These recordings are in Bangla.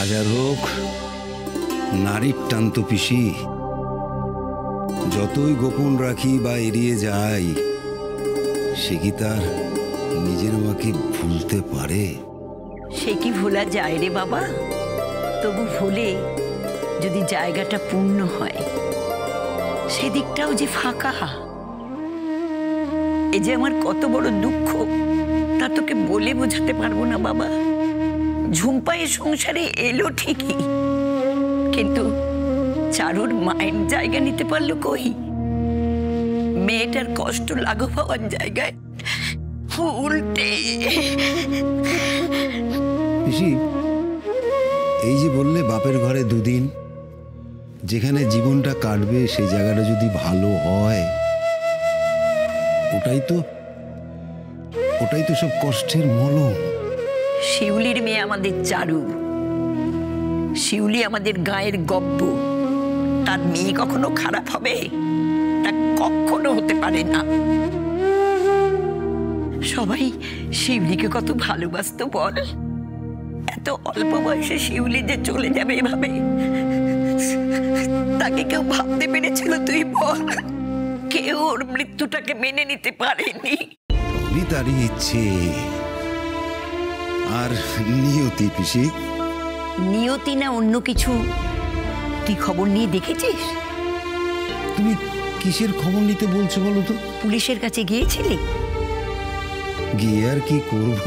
হাজার হোক নারীর টান তো পিসি, যতই গোপন রাখি বা এড়িয়ে যাই, সে কি তার নিজের মাকে ভুলতে পারে? সে কি ভোলা যায় রে বাবা? তবু ভুলে যদি জায়গাটা পূর্ণ হয়, সেদিকটাও যে ফাঁকা। এ যে আমার কত বড় দুঃখ, তা তোকে বলে বোঝাতে পারবো না বাবা। ঝুম্পা এ সংসারে এলো ঠিকই, কিন্তু চারুর মায়ের জায়গা নিতে পারলো কই? মেয়েটার কষ্ট লাঘব হওয়ার জায়গায় উল্টে। পিসি, এই যে বললে বাপের ঘরে দুদিন, যেখানে জীবনটা কাটবে সেই জায়গাটা যদি ভালো হয়, ওটাই তো সব কষ্টের মলম। শিউলির মেয়ে আমাদের চারু, শিউলি আমাদের গায়ের গব্য। তার মেয়ে কখনো খারাপ হবে? তা কখনো হতে পারে না। সবাই শিউলিকে কত ভালোবাসতো বল। এত অল্প বয়সে শিউলি যে চলে যাবে এভাবে, তাকে কেউ ভাবতে পেরেছিল তুই বল? কেউ ওর মৃত্যুটাকে মেনে নিতে পারেনি। সবই তারই ইচ্ছে আর নিয়তি। পিসি, নিয়তি না অন্য কিছু, তুই খবর নিয়ে দেখেছিস? তুমি কিসের খবর নিতে বলছো বলো তো? পুলিশের কাছে গিয়েছিলি? গিয়ে আর কি করব?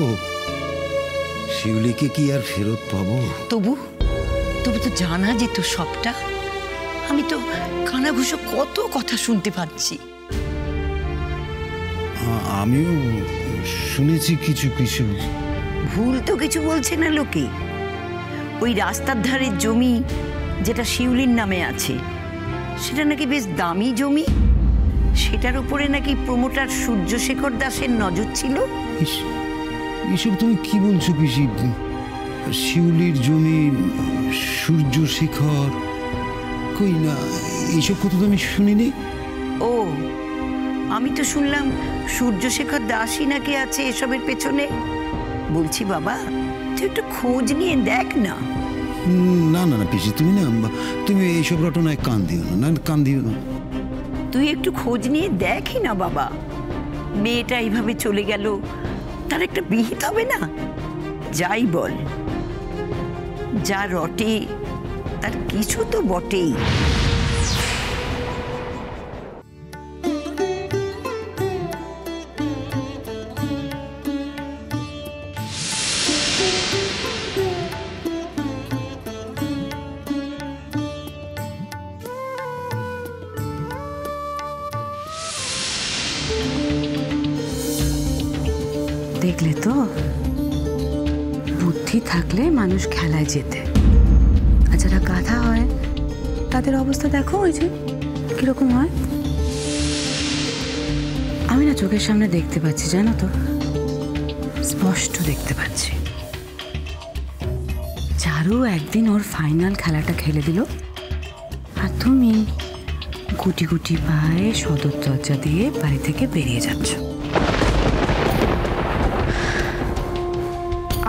শিউলিকে কি আর ফেরত পাবো? তবু তো জানা যেত সবটা। আমি তো কানাঘুষো কত কথা শুনতে পাচ্ছি। আমিও শুনেছি কিছু কিছু। ভুল তো কিছু বলছে না লোকে। ওই রাস্তার ধারের জমি যেটা শিউলির নামে আছে, সেটা নাকি বেশ দামি জমি। সেটার উপরে নাকি প্রমোটার সূর্যশেখর দাসের নজর ছিল। এসব তুমি কি বলছো পিসি? শিউলির জমি, সূর্যশেখর? কই না, এইসব কথা তো আমি শুনিনি। ও, আমি তো শুনলাম সূর্যশেখর দাসই নাকি আছে এসবের পেছনে। বলছি বাবা, তুই একটু খোঁজ নিয়ে দেখ না। না না না পিসি, তুমি এইসব রটনায় কান দিও না, কান দিও না। তুই একটু খোঁজ নিয়ে দেখি না বাবা। মেয়েটা এইভাবে চলে গেল, তার একটা বিহিত হবে না? যাই বল, যা রটে তার কিছু তো বটেই। দেখলে তো, বুদ্ধি থাকলে মানুষ খেলায় যেতে। আর যারা গাধা হয় তাদের অবস্থা দেখো, ওই যে কিরকম হয়। আমি না চোখের সামনে দেখতে পাচ্ছি, জানো তো, স্পষ্ট দেখতে পাচ্ছি। চারু একদিন ওর ফাইনাল খেলাটা খেলে দিল, আর তুমি গুটি গুটি পায়ে সদর দরজা দিয়ে বাড়ি থেকে বেরিয়ে যাচ্ছ।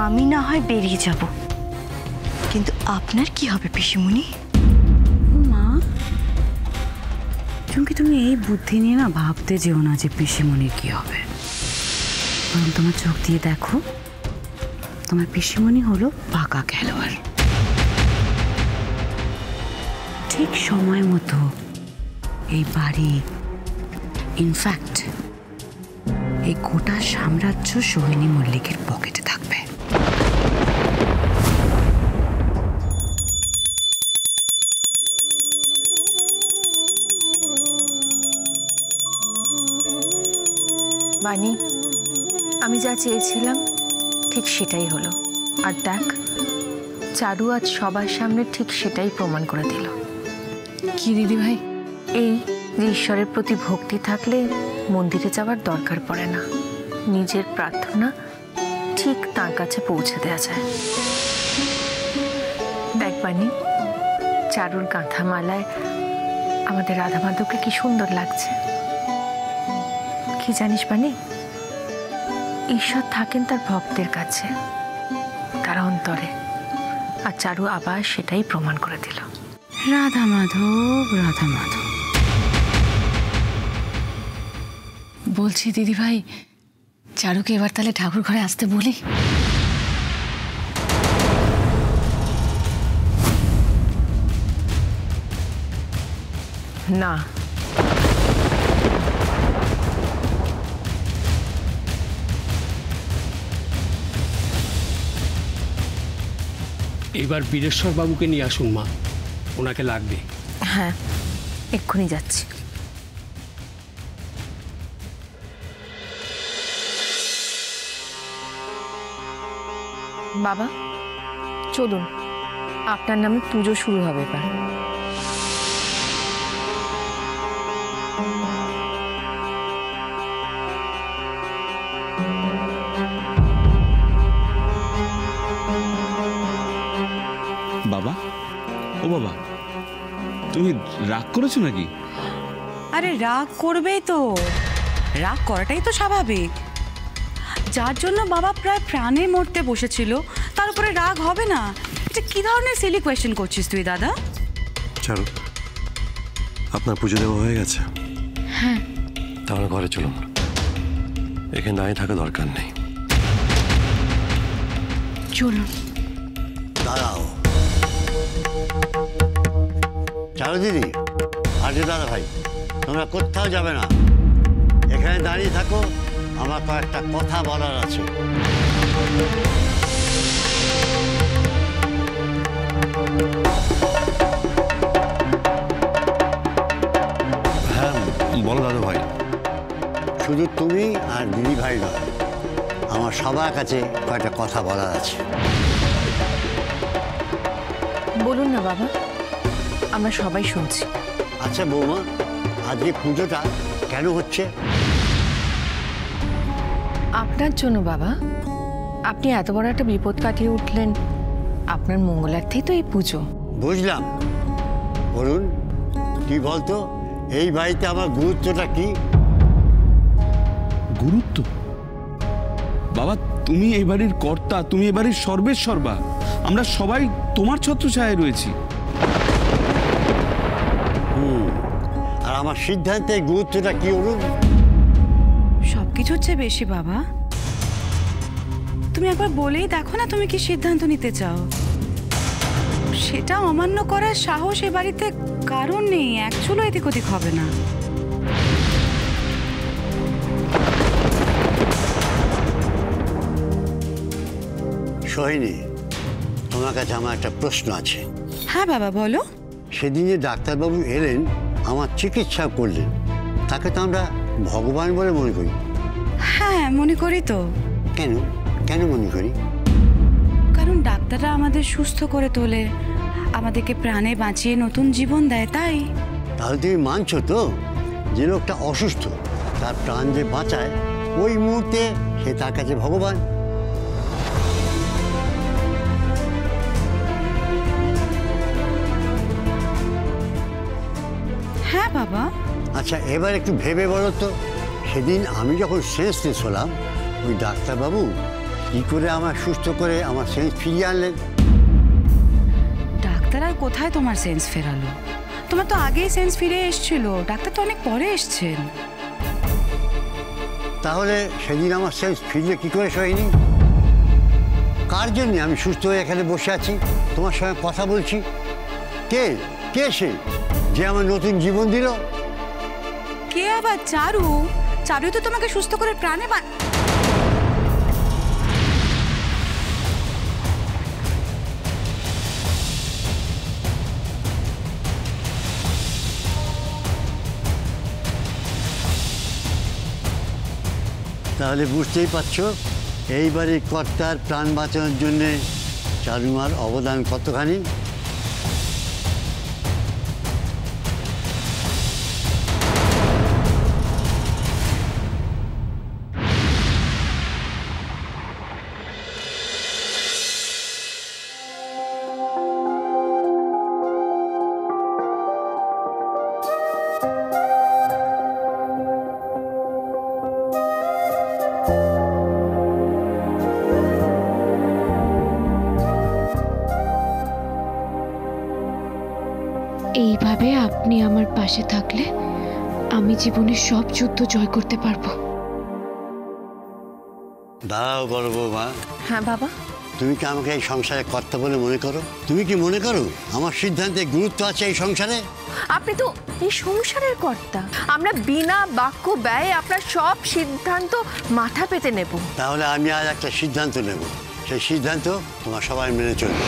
আমি না হয় বেরিয়ে যাব, কিন্তু আপনার কি হবে পিসিমণি? মা, চুমকি, তুমি এই বুদ্ধি নিয়ে না ভাবতে যেও না যে পিসিমণির কি হবে। বরং তোমার চোখ দিয়ে দেখো, তোমার পিসিমণি হলো পাকা খেলোয়াড়। ঠিক সময় মতো এই বাড়ি, ইনফ্যাক্ট এই গোটা সাম্রাজ্য সোহিনী মল্লিকের পকেটে থাকবে। বানি, আমি যা চেয়েছিলাম ঠিক সেটাই হলো। আর দেখ, চারু আজ সবার সামনে ঠিক সেটাই প্রমাণ করে দিল। কি দিদি ভাই? এই যে ঈশ্বরের প্রতি ভক্তি থাকলে মন্দিরে যাওয়ার দরকার পড়ে না, নিজের প্রার্থনা ঠিক তার কাছে পৌঁছে দেওয়া যায়। দেখ বানি, চারুর গাঁথা মালায় আমাদের রাধা মাধবকে কি সুন্দর লাগছে। কি জানিস বানি, ঈশ্বর থাকেন তার ভক্তের কাছে, তার অন্তরে। আর চারু আবার সেটাই প্রমাণ করে দিল। রাধা মাধব, রাধা মাধব। বলছি দিদিভাই, চারুকে এবার তাহলে ঠাকুর ঘরে আসতে বলি? না, এবার বীরেশ্বর বাবুকে নিয়ে আসুন মা, ওনাকে লাগবে। হ্যাঁ এক্ষুনি যাচ্ছি। বাবা চলুন, আপনার নামে পুজো শুরু হবে এবার। বাবা, ও বাবা, তুমি রাগ করেছো নাকি? আরে রাগ করবেই তো, রাগ করাটাই তো স্বাভাবিক। যার জন্য বাবা প্রায় প্রাণে মরতে বসেছিল তার উপরে রাগ হবে না? এটা কি ধরনের সিলি কোয়েশ্চেন করছিস তুই দাদা? চারু, আপনার পুজো দেওয়া হয়ে গেছে? হ্যাঁ। তাহলে ঘরে চলুন, এখানে দাঁড়িয়ে থাকা দরকার নেই। চলুন। দাঁড়াও চারু দিদি, আর্য দাদা ভাই, তোমরা কোথাও যাবে না, এখানে দাঁড়িয়ে থাকো, আমার কয়েকটা কথা বলার আছে। হ্যাঁ বলো দাদু ভাই। শুধু তুমি আর দিদি ভাই নয়, আমার সবার কাছে কয়েকটা কথা বলার আছে। বলুন না বাবা, আমরা সবাই শুনছি। আচ্ছা বৌমা, আজকে পুজোটা কেন হচ্ছে? আপনার জন্য বাবা, আপনি এত বড় একটা বিপদ কাটিয়ে উঠলেন, আপনার মঙ্গলার্থেই তো এই পুজো। বুঝলাম। বলুন কি বলতো, এই বাড়িতে আমার গুরুত্বটা কি? গুরুত্ব? বাবা, তুমি এই বাড়ির কর্তা, তুমি এই বাড়ির সর্বেশ্বর্বা। আমরা সবাই তোমার ছত্রছায়ায় রয়েছি। আর আমার সিদ্ধান্তের গুরুত্বটা কি বলুন? সবকিছু হচ্ছে বেশি বাবা, তুমি একবার বলেই দেখো না তুমি কি সিদ্ধান্ত নিতে চাও। সেটা অমান্য করার সাহস এ বাড়িতে কারণ নেই, একচুলও এদিক ওদিক হবে না। সোহিনী, তোমার কাছে আমার একটা প্রশ্ন আছে। হ্যাঁ বাবা বলো। সেদিন যে ডাক্তারবাবু এলেন, আমার চিকিৎসা করলেন, তাকে তো আমরা ভগবান বলে মনে করি। হ্যাঁ মনে করি তো। কেন কেন মনে করি? কারণ ডাক্তাররা আমাদের সুস্থ করে তোলে, আমাদেরকে প্রাণে বাঁচিয়ে নতুন জীবন দেয়, তাই। তাহলে তুমি মানছো তো যে লোকটা অসুস্থ, তার প্রাণ যে বাঁচায়, ওই মুহূর্তে সে তার কাছে ভগবান? হ্যাঁ বাবা। আচ্ছা এবার একটু ভেবে বলো তো, সেদিন আমি যখন সেন্সলেস হলাম, ওই ডাক্তারবাবু কী করে আমার সুস্থ করে আমার সেন্স ফিরিয়ে আনলেন? ডাক্তার আর কোথায় তোমার সেন্স ফেরালো? তোমার তো আগেই সেন্স ফিরে এসেছিল, ডাক্তার তো অনেক পরে এসছেন। তাহলে সেদিন আমার সেন্স ফিরলে কী করে সোহিনী? কার জন্যে আমি সুস্থ হয়ে এখানে বসে আছি, তোমার সঙ্গে কথা বলছি? কে কে সে যে আমার নতুন জীবন দিল? কে আবার? চারু। চারু তো তোমাকে সুস্থ করে প্রাণে তাহলে বুঝতেই পারছো এইবারে কর্তার প্রাণ বাঁচানোর জন্যে চারুমার অবদান কতখানি। পাশে থাকলে আমি জীবনের সব যুদ্ধ জয় করতে পারবো। দাঁড়াও বড় বৌমা। হ্যাঁ বাবা। তুমি কি আমাকে এই সংসারে কর্তা বলে মনে করো? তুমি কি মনে করো আমার সিদ্ধান্তে গুরুত্ব আছে এই সংসারে? আপনি তো এই সংসারের কর্তা। আমরা বিনা বাক্য ব্যয়ে আপনার সব সিদ্ধান্ত মাথা পেতে নেব। তাহলে আমি আজ একটা সিদ্ধান্ত নেব, সেই সিদ্ধান্ত তোমার সবাই মেনে চলবে।